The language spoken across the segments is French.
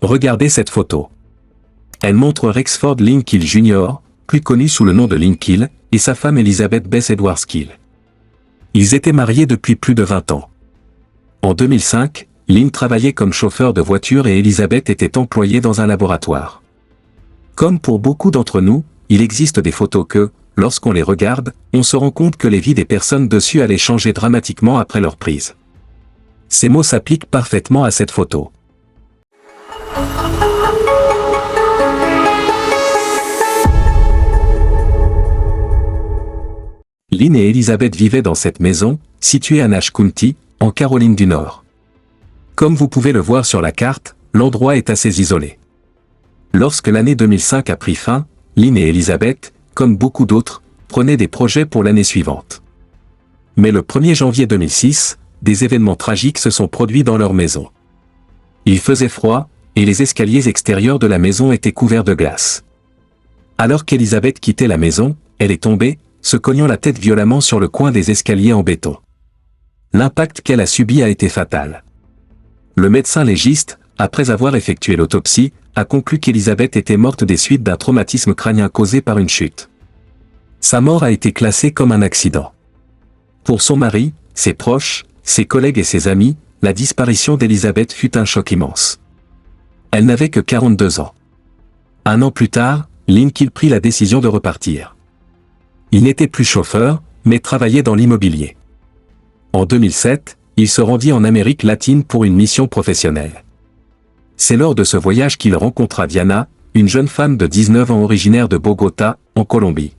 Regardez cette photo. Elle montre Rexford Lynn Kill Jr., plus connu sous le nom de Lynn Kill, et sa femme Elizabeth Bess Edwards Kill. Ils étaient mariés depuis plus de 20 ans. En 2005, Lynn travaillait comme chauffeur de voiture et Elizabeth était employée dans un laboratoire. Comme pour beaucoup d'entre nous, il existe des photos que, lorsqu'on les regarde, on se rend compte que les vies des personnes dessus allaient changer dramatiquement après leur prise. Ces mots s'appliquent parfaitement à cette photo. Lynn et Elizabeth vivaient dans cette maison, située à Nash County, en Caroline du Nord. Comme vous pouvez le voir sur la carte, l'endroit est assez isolé. Lorsque l'année 2005 a pris fin, Lynn et Elizabeth, comme beaucoup d'autres, prenaient des projets pour l'année suivante. Mais le 1er janvier 2006, des événements tragiques se sont produits dans leur maison. Il faisait froid, et les escaliers extérieurs de la maison étaient couverts de glace. Alors qu'Elizabeth quittait la maison, elle est tombée, se cognant la tête violemment sur le coin des escaliers en béton. L'impact qu'elle a subi a été fatal. Le médecin légiste, après avoir effectué l'autopsie, a conclu qu'Elizabeth était morte des suites d'un traumatisme crânien causé par une chute. Sa mort a été classée comme un accident. Pour son mari, ses proches, ses collègues et ses amis, la disparition d'Elizabeth fut un choc immense. Elle n'avait que 42 ans. Un an plus tard, Lynn Kill prit la décision de repartir. Il n'était plus chauffeur, mais travaillait dans l'immobilier. En 2007, il se rendit en Amérique latine pour une mission professionnelle. C'est lors de ce voyage qu'il rencontra Diana, une jeune femme de 19 ans originaire de Bogota, en Colombie.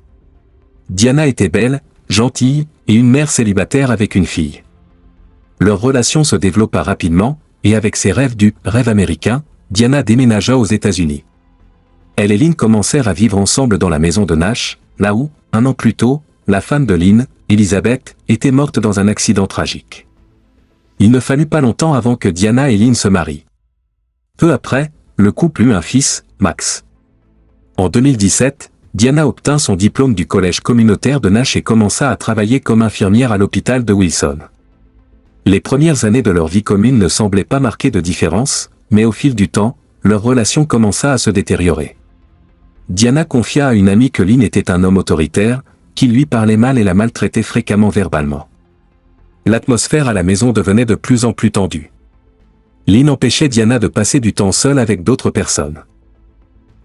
Diana était belle, gentille, et une mère célibataire avec une fille. Leur relation se développa rapidement, et avec ses rêves du « rêve américain », Diana déménagea aux États-Unis. Elle et Lynn commencèrent à vivre ensemble dans la maison de Nash, là où, un an plus tôt, la femme de Lynn, Elizabeth, était morte dans un accident tragique. Il ne fallut pas longtemps avant que Diana et Lynn se marient. Peu après, le couple eut un fils, Max. En 2017, Diana obtint son diplôme du collège communautaire de Nash et commença à travailler comme infirmière à l'hôpital de Wilson. Les premières années de leur vie commune ne semblaient pas marquer de différence, mais au fil du temps, leur relation commença à se détériorer. Diana confia à une amie que Lynn était un homme autoritaire, qui lui parlait mal et la maltraitait fréquemment verbalement. L'atmosphère à la maison devenait de plus en plus tendue. Lynn empêchait Diana de passer du temps seule avec d'autres personnes.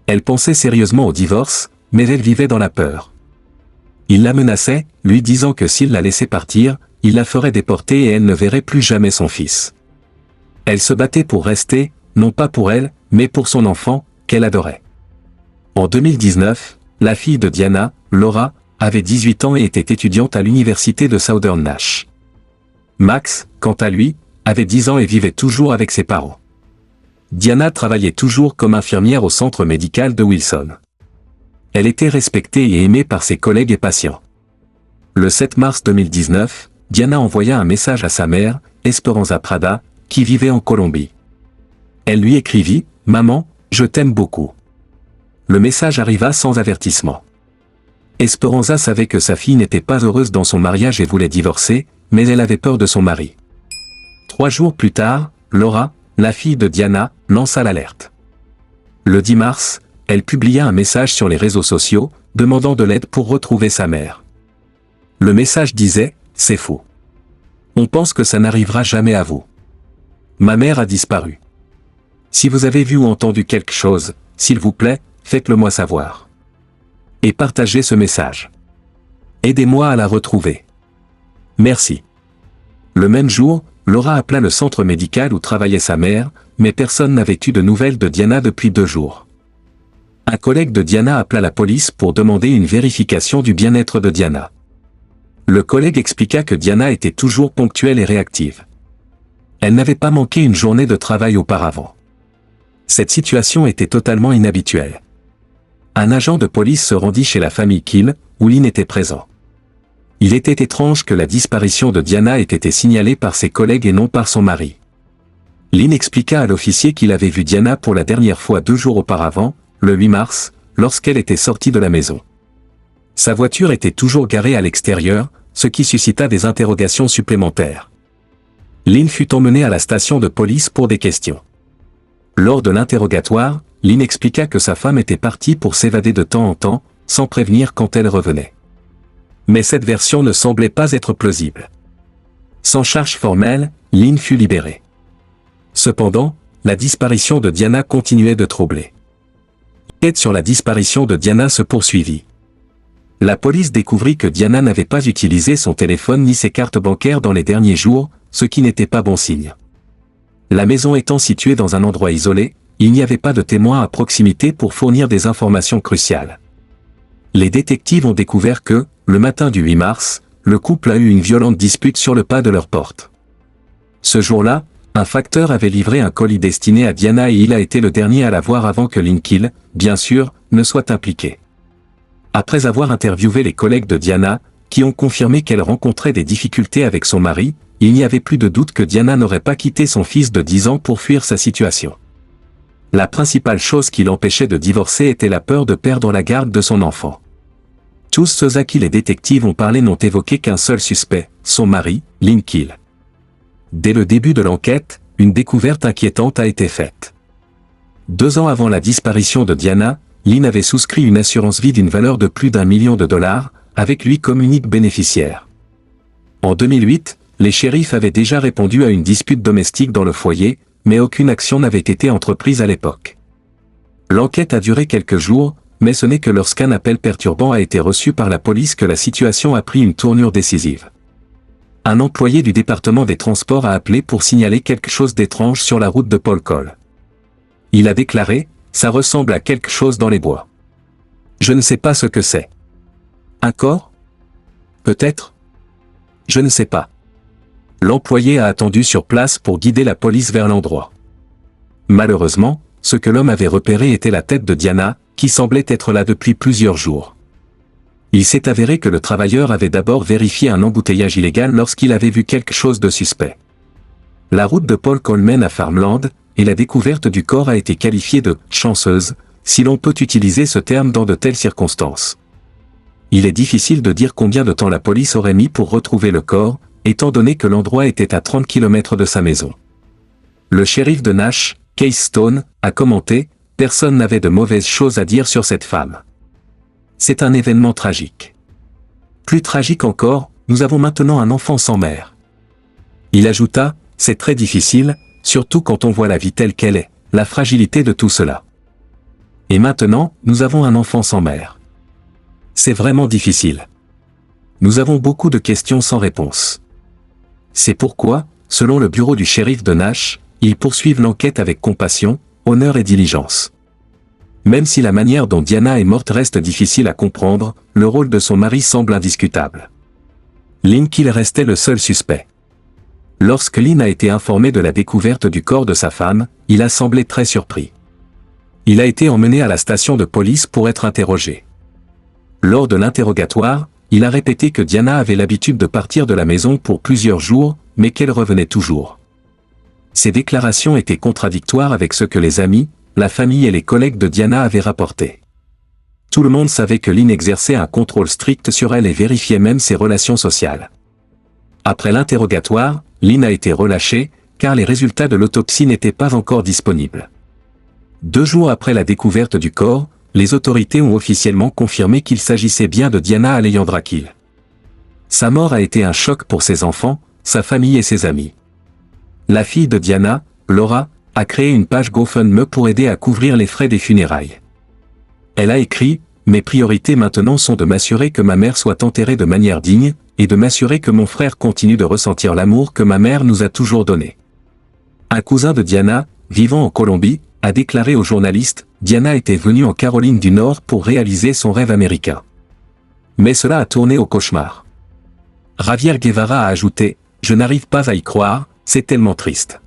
Elle pensait sérieusement au divorce, mais elle vivait dans la peur. Il la menaçait, lui disant que s'il la laissait partir, il la ferait déporter et elle ne verrait plus jamais son fils. Elle se battait pour rester, non pas pour elle, mais pour son enfant, qu'elle adorait. En 2019, la fille de Diana, Laura, avait 18 ans et était étudiante à l'université de Southern Nash. Max, quant à lui, avait 10 ans et vivait toujours avec ses parents. Diana travaillait toujours comme infirmière au centre médical de Wilson. Elle était respectée et aimée par ses collègues et patients. Le 7 mars 2019, Diana envoya un message à sa mère, Esperanza Prada, qui vivait en Colombie. Elle lui écrivit « Maman, je t'aime beaucoup ». Le message arriva sans avertissement. Esperanza savait que sa fille n'était pas heureuse dans son mariage et voulait divorcer, mais elle avait peur de son mari. 3 jours plus tard, Laura, la fille de Diana, lança l'alerte. Le 10 mars, elle publia un message sur les réseaux sociaux, demandant de l'aide pour retrouver sa mère. Le message disait « C'est faux. On pense que ça n'arrivera jamais à vous. Ma mère a disparu. Si vous avez vu ou entendu quelque chose, s'il vous plaît, faites-le moi savoir. Et partagez ce message. Aidez-moi à la retrouver. Merci. » Le même jour, Laura appela le centre médical où travaillait sa mère, mais personne n'avait eu de nouvelles de Diana depuis 2 jours. Un collègue de Diana appela la police pour demander une vérification du bien-être de Diana. Le collègue expliqua que Diana était toujours ponctuelle et réactive. Elle n'avait pas manqué une journée de travail auparavant. Cette situation était totalement inhabituelle. Un agent de police se rendit chez la famille Kill, où Lynn était présent. Il était étrange que la disparition de Diana ait été signalée par ses collègues et non par son mari. Lynn expliqua à l'officier qu'il avait vu Diana pour la dernière fois 2 jours auparavant, le 8 mars, lorsqu'elle était sortie de la maison. Sa voiture était toujours garée à l'extérieur, ce qui suscita des interrogations supplémentaires. Lynn fut emmenée à la station de police pour des questions. Lors de l'interrogatoire, Lynn expliqua que sa femme était partie pour s'évader de temps en temps, sans prévenir quand elle revenait. Mais cette version ne semblait pas être plausible. Sans charge formelle, Lynn fut libérée. Cependant, la disparition de Diana continuait de troubler. L'enquête sur la disparition de Diana se poursuivit. La police découvrit que Diana n'avait pas utilisé son téléphone ni ses cartes bancaires dans les derniers jours, ce qui n'était pas bon signe. La maison étant située dans un endroit isolé, il n'y avait pas de témoins à proximité pour fournir des informations cruciales. Les détectives ont découvert que, le matin du 8 mars, le couple a eu une violente dispute sur le pas de leur porte. Ce jour-là, un facteur avait livré un colis destiné à Diana et il a été le dernier à l'avoir avant que Lynn Keel, bien sûr, ne soit impliqué. Après avoir interviewé les collègues de Diana, qui ont confirmé qu'elle rencontrait des difficultés avec son mari, il n'y avait plus de doute que Diana n'aurait pas quitté son fils de 10 ans pour fuir sa situation. La principale chose qui l'empêchait de divorcer était la peur de perdre la garde de son enfant. Tous ceux à qui les détectives ont parlé n'ont évoqué qu'un seul suspect, son mari, Lynn Keel. Dès le début de l'enquête, une découverte inquiétante a été faite. 2 ans avant la disparition de Diana, Lynn avait souscrit une assurance vie d'une valeur de plus d'1 million de dollars, avec lui comme unique bénéficiaire. En 2008, les shérifs avaient déjà répondu à une dispute domestique dans le foyer, mais aucune action n'avait été entreprise à l'époque. L'enquête a duré quelques jours, mais ce n'est que lorsqu'un appel perturbant a été reçu par la police que la situation a pris une tournure décisive. Un employé du département des transports a appelé pour signaler quelque chose d'étrange sur la route de Paul Cole. Il a déclaré « Ça ressemble à quelque chose dans les bois. Je ne sais pas ce que c'est. Un corps? Peut-être? Je ne sais pas. » L'employé a attendu sur place pour guider la police vers l'endroit. Malheureusement, ce que l'homme avait repéré était la tête de Diana, qui semblait être là depuis plusieurs jours. Il s'est avéré que le travailleur avait d'abord vérifié un embouteillage illégal lorsqu'il avait vu quelque chose de suspect. La route de Paul Cole mène à Farmland, et la découverte du corps a été qualifiée de « chanceuse », si l'on peut utiliser ce terme dans de telles circonstances. Il est difficile de dire combien de temps la police aurait mis pour retrouver le corps, étant donné que l'endroit était à 30 km de sa maison. Le shérif de Nash, Case Stone, a commenté « Personne n'avait de mauvaises choses à dire sur cette femme. C'est un événement tragique. Plus tragique encore, nous avons maintenant un enfant sans mère. » Il ajouta « C'est très difficile, surtout quand on voit la vie telle qu'elle est, la fragilité de tout cela. Et maintenant, nous avons un enfant sans mère. C'est vraiment difficile. Nous avons beaucoup de questions sans réponse. C'est pourquoi, selon le bureau du shérif de Nash, ils poursuivent l'enquête avec compassion, honneur et diligence. Même si la manière dont Diana est morte reste difficile à comprendre, le rôle de son mari semble indiscutable. Lynn Keel restait le seul suspect. Lorsque Lynn a été informé de la découverte du corps de sa femme, il a semblé très surpris. Il a été emmené à la station de police pour être interrogé. Lors de l'interrogatoire, il a répété que Diana avait l'habitude de partir de la maison pour plusieurs jours, mais qu'elle revenait toujours. Ces déclarations étaient contradictoires avec ce que les amis, la famille et les collègues de Diana avaient rapporté. Tout le monde savait que Lynn exerçait un contrôle strict sur elle et vérifiait même ses relations sociales. Après l'interrogatoire, Lynn a été relâchée, car les résultats de l'autopsie n'étaient pas encore disponibles. 2 jours après la découverte du corps, les autorités ont officiellement confirmé qu'il s'agissait bien de Diana Alejandra Keel. Sa mort a été un choc pour ses enfants, sa famille et ses amis. La fille de Diana, Laura, a créé une page GoFundMe pour aider à couvrir les frais des funérailles. Elle a écrit « Mes priorités maintenant sont de m'assurer que ma mère soit enterrée de manière digne, et de m'assurer que mon frère continue de ressentir l'amour que ma mère nous a toujours donné. » Un cousin de Diana, vivant en Colombie, a déclaré aux journalistes « Diana était venue en Caroline du Nord pour réaliser son rêve américain. Mais cela a tourné au cauchemar. » Javier Guevara a ajouté « Je n'arrive pas à y croire, c'est tellement triste. »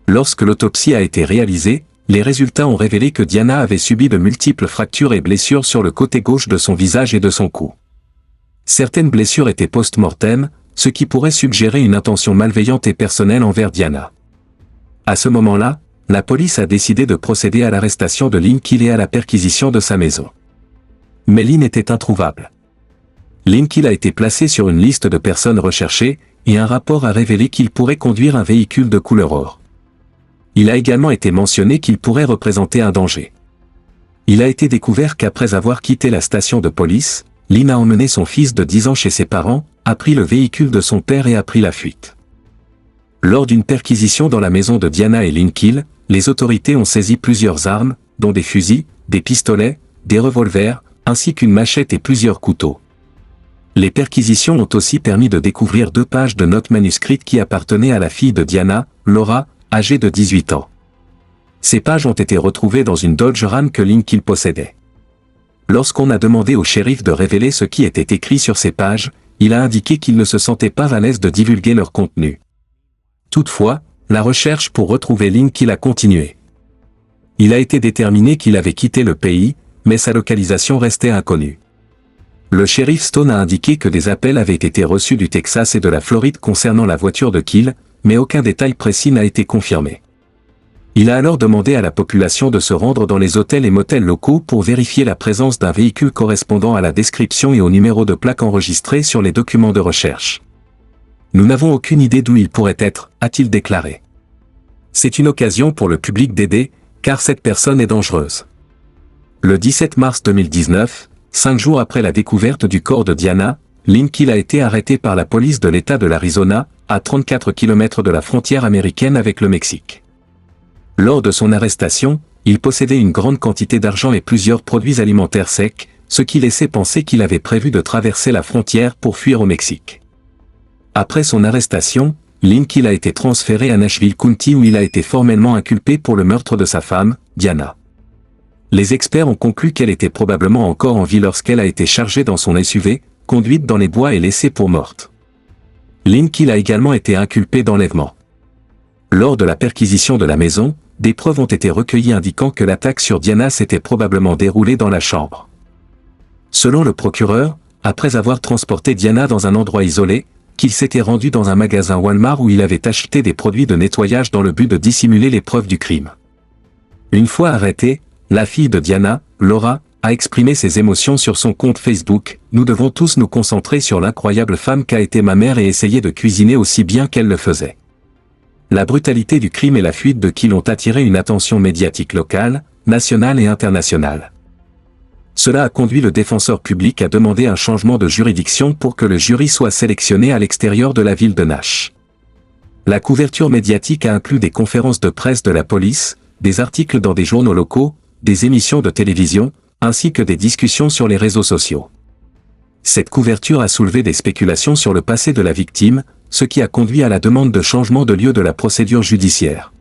Lorsque l'autopsie a été réalisée, les résultats ont révélé que Diana avait subi de multiples fractures et blessures sur le côté gauche de son visage et de son cou. Certaines blessures étaient post-mortem, ce qui pourrait suggérer une intention malveillante et personnelle envers Diana. À ce moment-là, la police a décidé de procéder à l'arrestation de Lynn Keel et à la perquisition de sa maison. Mais Lynn était introuvable. Lynn Keel a été placé sur une liste de personnes recherchées, et un rapport a révélé qu'il pourrait conduire un véhicule de couleur or. Il a également été mentionné qu'il pourrait représenter un danger. Il a été découvert qu'après avoir quitté la station de police, Lynn a emmené son fils de 10 ans chez ses parents, a pris le véhicule de son père et a pris la fuite. Lors d'une perquisition dans la maison de Diana et Lynn Keel, les autorités ont saisi plusieurs armes, dont des fusils, des pistolets, des revolvers, ainsi qu'une machette et plusieurs couteaux. Les perquisitions ont aussi permis de découvrir 2 pages de notes manuscrites qui appartenaient à la fille de Diana, Laura, âgée de 18 ans. Ces pages ont été retrouvées dans une Dodge Ram que Lynn Keel possédait. Lorsqu'on a demandé au shérif de révéler ce qui était écrit sur ces pages, il a indiqué qu'il ne se sentait pas à l'aise de divulguer leur contenu. Toutefois, la recherche pour retrouver Lynn Keel a continué. Il a été déterminé qu'il avait quitté le pays, mais sa localisation restait inconnue. Le shérif Stone a indiqué que des appels avaient été reçus du Texas et de la Floride concernant la voiture de Keel, mais aucun détail précis n'a été confirmé. Il a alors demandé à la population de se rendre dans les hôtels et motels locaux pour vérifier la présence d'un véhicule correspondant à la description et au numéro de plaque enregistré sur les documents de recherche. Nous n'avons aucune idée d'où il pourrait être, a-t-il déclaré. C'est une occasion pour le public d'aider, car cette personne est dangereuse. Le 17 mars 2019, 5 jours après la découverte du corps de Diana, Lynn Keel a été arrêté par la police de l'État de l'Arizona, à 34 km de la frontière américaine avec le Mexique. Lors de son arrestation, il possédait une grande quantité d'argent et plusieurs produits alimentaires secs, ce qui laissait penser qu'il avait prévu de traverser la frontière pour fuir au Mexique. Après son arrestation, Lynn Keel a été transféré à Nashville County où il a été formellement inculpé pour le meurtre de sa femme, Diana. Les experts ont conclu qu'elle était probablement encore en vie lorsqu'elle a été chargée dans son SUV, conduite dans les bois et laissée pour morte. Lynn Keel a également été inculpé d'enlèvement. Lors de la perquisition de la maison, des preuves ont été recueillies indiquant que l'attaque sur Diana s'était probablement déroulée dans la chambre. Selon le procureur, après avoir transporté Diana dans un endroit isolé, qu'il s'était rendu dans un magasin Walmart où il avait acheté des produits de nettoyage dans le but de dissimuler les preuves du crime. Une fois arrêtée, la fille de Diana, Laura, a exprimé ses émotions sur son compte Facebook. « Nous devons tous nous concentrer sur l'incroyable femme qu'a été ma mère et essayer de cuisiner aussi bien qu'elle le faisait. » La brutalité du crime et la fuite de Keel ont attiré une attention médiatique locale, nationale et internationale. Cela a conduit le défenseur public à demander un changement de juridiction pour que le jury soit sélectionné à l'extérieur de la ville de Nash. La couverture médiatique a inclus des conférences de presse de la police, des articles dans des journaux locaux, des émissions de télévision, ainsi que des discussions sur les réseaux sociaux. Cette couverture a soulevé des spéculations sur le passé de la victime, ce qui a conduit à la demande de changement de lieu de la procédure judiciaire.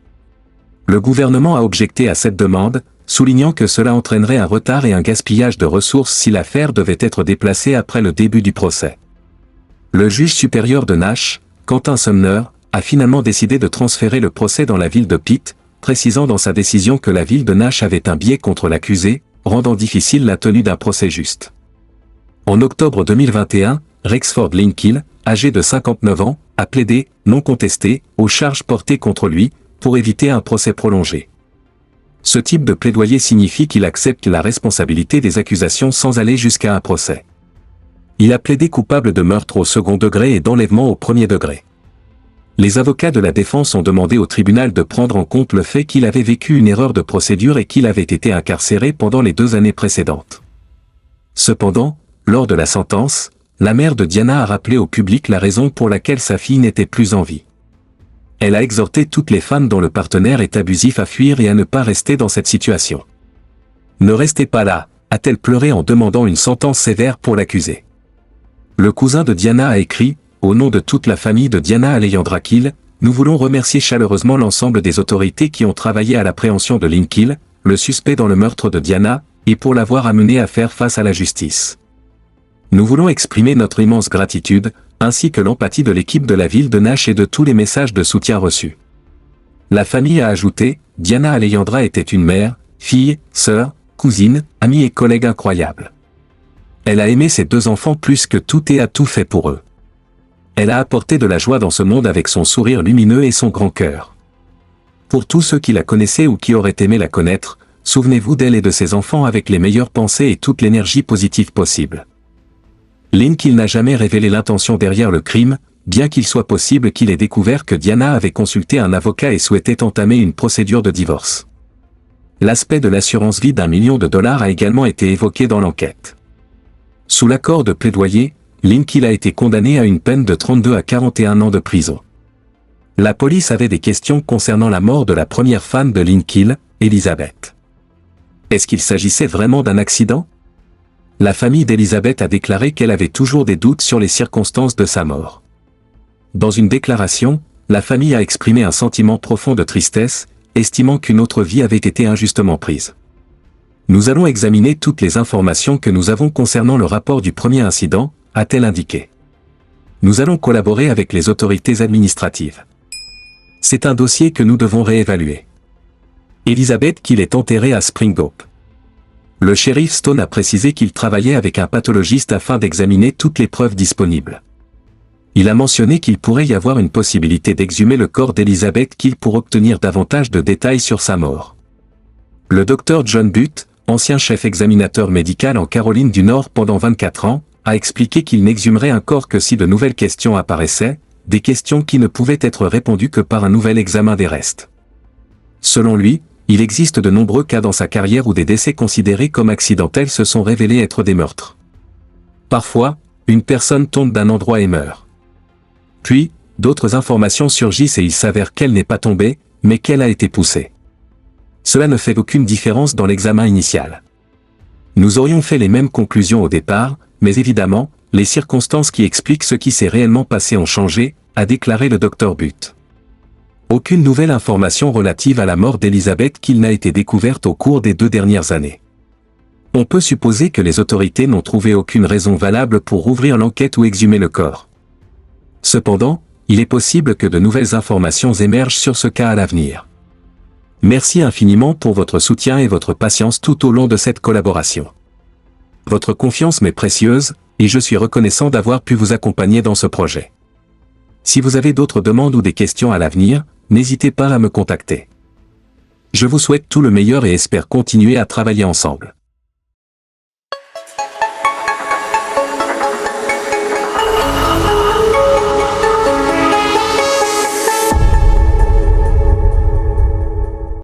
Le gouvernement a objecté à cette demande, soulignant que cela entraînerait un retard et un gaspillage de ressources si l'affaire devait être déplacée après le début du procès. Le juge supérieur de Nash, Quentin Sumner, a finalement décidé de transférer le procès dans la ville de Pitt, précisant dans sa décision que la ville de Nash avait un biais contre l'accusé, rendant difficile la tenue d'un procès juste. En octobre 2021, Rexford Lynn Keel, âgé de 59 ans, a plaidé, non contesté, aux charges portées contre lui, pour éviter un procès prolongé. Ce type de plaidoyer signifie qu'il accepte la responsabilité des accusations sans aller jusqu'à un procès. Il a plaidé coupable de meurtre au second degré et d'enlèvement au premier degré. Les avocats de la défense ont demandé au tribunal de prendre en compte le fait qu'il avait vécu une erreur de procédure et qu'il avait été incarcéré pendant les 2 années précédentes. Cependant, lors de la sentence, la mère de Diana a rappelé au public la raison pour laquelle sa fille n'était plus en vie. Elle a exhorté toutes les femmes dont le partenaire est abusif à fuir et à ne pas rester dans cette situation. « Ne restez pas là », a-t-elle pleuré en demandant une sentence sévère pour l'accusé. Le cousin de Diana a écrit, au nom de toute la famille de Diana Alejandra Keel, nous voulons remercier chaleureusement l'ensemble des autorités qui ont travaillé à l'appréhension de Lynn Keel, le suspect dans le meurtre de Diana, et pour l'avoir amené à faire face à la justice. Nous voulons exprimer notre immense gratitude, ainsi que l'empathie de l'équipe de la ville de Nash et de tous les messages de soutien reçus. La famille a ajouté, Diana Alejandra était une mère, fille, sœur, cousine, amie et collègue incroyable. Elle a aimé ses 2 enfants plus que tout et a tout fait pour eux. Elle a apporté de la joie dans ce monde avec son sourire lumineux et son grand cœur. Pour tous ceux qui la connaissaient ou qui auraient aimé la connaître, souvenez-vous d'elle et de ses enfants avec les meilleures pensées et toute l'énergie positive possible. Lynn Keel n'a jamais révélé l'intention derrière le crime, bien qu'il soit possible qu'il ait découvert que Diana avait consulté un avocat et souhaitait entamer une procédure de divorce. L'aspect de l'assurance vie d'1 million de dollars a également été évoqué dans l'enquête. Sous l'accord de plaidoyer, Lynn Keel a été condamné à une peine de 32 à 41 ans de prison. La police avait des questions concernant la mort de la première femme de Lynn Keel, Elizabeth. Est-ce qu'il s'agissait vraiment d'un accident? La famille d'Elizabeth a déclaré qu'elle avait toujours des doutes sur les circonstances de sa mort. Dans une déclaration, la famille a exprimé un sentiment profond de tristesse, estimant qu'une autre vie avait été injustement prise. Nous allons examiner toutes les informations que nous avons concernant le rapport du premier incident, a-t-elle indiqué. Nous allons collaborer avec les autorités administratives. C'est un dossier que nous devons réévaluer. Elizabeth Keel est enterrée à Spring Hope. Le shérif Stone a précisé qu'il travaillait avec un pathologiste afin d'examiner toutes les preuves disponibles. Il a mentionné qu'il pourrait y avoir une possibilité d'exhumer le corps d'Elizabeth Keel pour obtenir davantage de détails sur sa mort. Le docteur John Butt, ancien chef examinateur médical en Caroline du Nord pendant 24 ans, a expliqué qu'il n'exhumerait un corps que si de nouvelles questions apparaissaient, des questions qui ne pouvaient être répondues que par un nouvel examen des restes. Selon lui, il existe de nombreux cas dans sa carrière où des décès considérés comme accidentels se sont révélés être des meurtres. Parfois, une personne tombe d'un endroit et meurt. Puis, d'autres informations surgissent et il s'avère qu'elle n'est pas tombée, mais qu'elle a été poussée. Cela ne fait aucune différence dans l'examen initial. Nous aurions fait les mêmes conclusions au départ, mais évidemment, les circonstances qui expliquent ce qui s'est réellement passé ont changé, a déclaré le Dr Butt. Aucune nouvelle information relative à la mort d'Elizabeth Keel n'a été découverte au cours des 2 dernières années. On peut supposer que les autorités n'ont trouvé aucune raison valable pour rouvrir l'enquête ou exhumer le corps. Cependant, il est possible que de nouvelles informations émergent sur ce cas à l'avenir. Merci infiniment pour votre soutien et votre patience tout au long de cette collaboration. Votre confiance m'est précieuse, et je suis reconnaissant d'avoir pu vous accompagner dans ce projet. Si vous avez d'autres demandes ou des questions à l'avenir, n'hésitez pas à me contacter. Je vous souhaite tout le meilleur et espère continuer à travailler ensemble.